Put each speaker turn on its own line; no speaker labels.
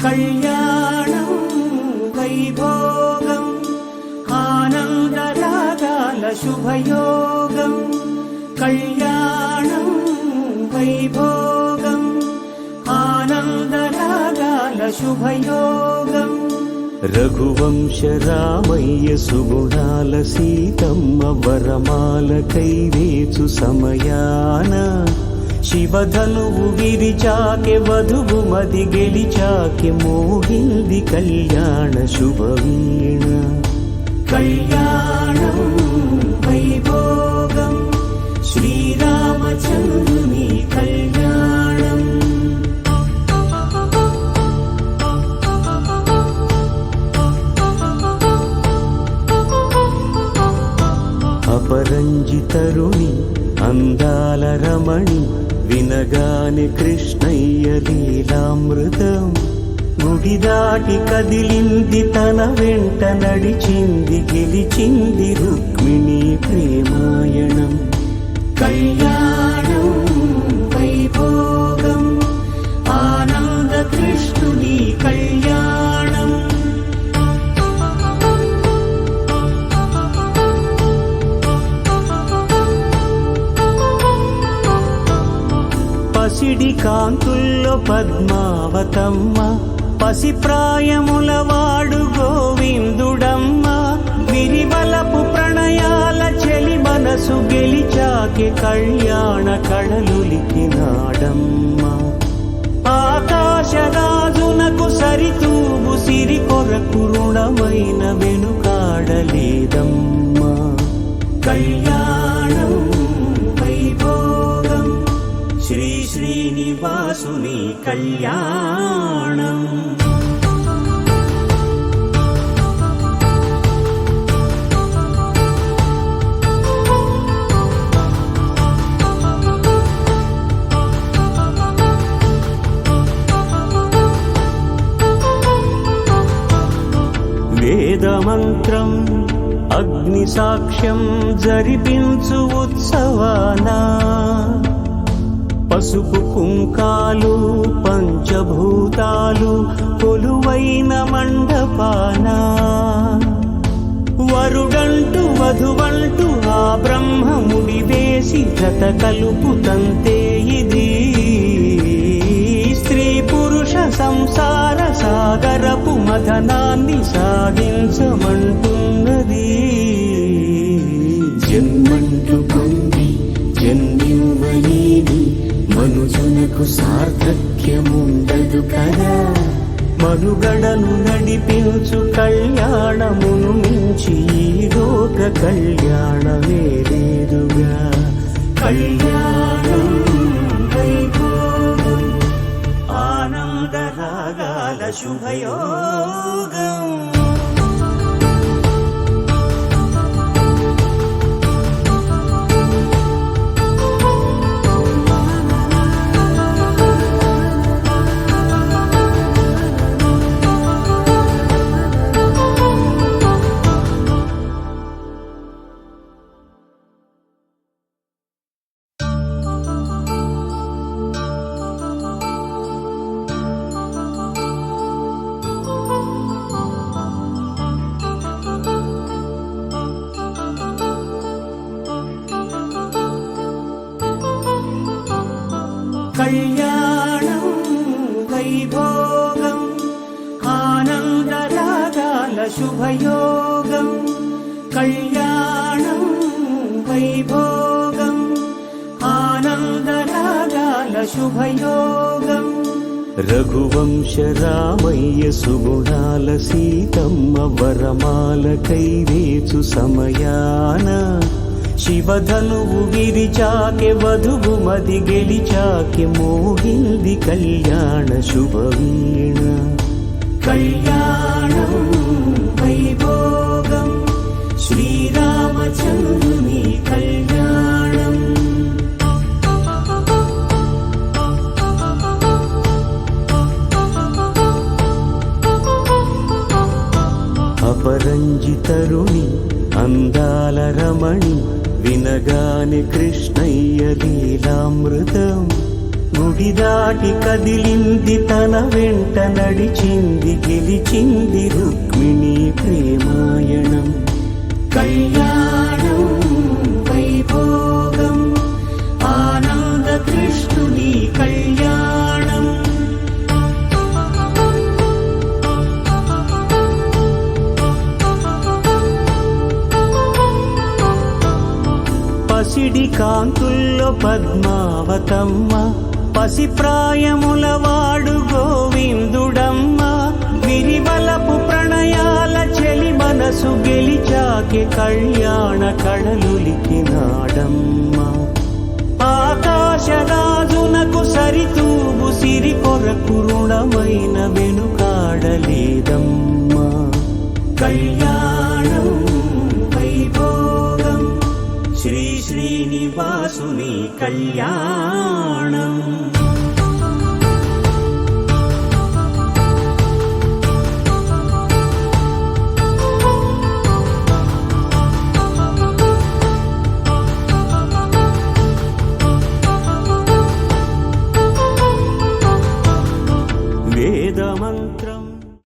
కళ్యాణం వైభోగం ఆనందరాగాల శుభయోగం కళ్యాణం వైభోగం ఆనందరాగాల శుభయోగం రఘువంశ రామయ్య సుగుణాల సీతమ్మ వరమాల కైవేచు సమయాన శివధనువు విరిచాకె వధువు మది గెలిచాకె మోగింది కళ్యాణ శుభవీణ కళ్యాణం వైభోగం శ్రీరామచంద్రుని కళ్యాణం అపరంజితరుణి అందాల రమణి వినగానే కృష్ణయ్య లీలామృతం గుడి దాటి కదిలింది తన వెంట నడిచింది గెలిచింది రుక్మిణి ప్రేమాయణం కళ్యాణం వైభోగం ఆనంద కృష్ణుని కళ్యాణం పసిడి కాంతుల్లో పద్మావతమ్మ పసిప్రాయముల వాడు గోవిందుడమ్మ విరివలపు ప్రణయాల చెలి మనసు గెలిచాకె కళ్యాణ కళలులికినాడమ్మ ఆకాశరాజునకు సరితూగు సిరి కొరకు రుణమైన వెనుకాడలేదమ్మ కళ్యాణం వైభోగం శ్రీ శ్రీనివాసుని కళ్యాణం వేదమంత్రం అగ్ని సాక్ష్యం జరిపించు ఉత్సవానా పసుపు కుంకాలు పంచభూతాలు కొలువైన మండపాన వరుడంటూ వధువంటూ ఆ బ్రహ్మముడి వేసి జత కలుపుతంతే ఇది స్త్రీ పురుష సంసార సాగరపు మథనాన్ని సాగించమంటున్నది జన్మంటూ పొంది జన్మివ్వలేని మనుజునకు సార్థక్యముండదు కదా మనుగడను నడిపించు కళ్యాణమును మించి ఈ లోక కళ్యాణమే లేదుగా కళ్యాణం వైభోగం ఆనందరాగాల శుభయోగం కళ్యాణం వైభోగం ఆనందరాగాల శుభయోగం కళ్యాణం వైభోగం ఆనందరాగాల శుభయోగం రఘువంశ రామయ్య సుగుణాల సీతమ్మ వరమాల కైవేచు సమయాన శివధనువు విరిచాకె వధువు మది గెలిచాకె మోగింది కళ్యాణ శుభవీణ కళ్యాణం వైభోగం శ్రీరామచంద్రుని కళ్యాణం అపరంజితరుణి అందాల రమణి వినగానే కృష్ణయ్య లీలామృతం గుడి దాటి కదిలింది తన వెంట నడిచింది గెలిచింది రుక్మిణి ప్రేమాయణం. కళ్యాణం వైభోగం ఆనంద కృష్ణుని కళ్యాణం. పసిడి కాంతుల్లో పద్మావతమ్మ పసి ప్రాయముల వాడు గోవిందుడమ్మ. విరివలపు ప్రణయాల చెలి మనసు గెలిచాకే కళ్యాణ కళలులికినాడమ్మ. ఆకాశరాజునకు సరితూగు సిరి కొరకు రుణమైన వెనుకాడలేదమ్మా. కళ్యాణం వైభోగం శ్రీ శ్రీనివాసుని కళ్యాణం.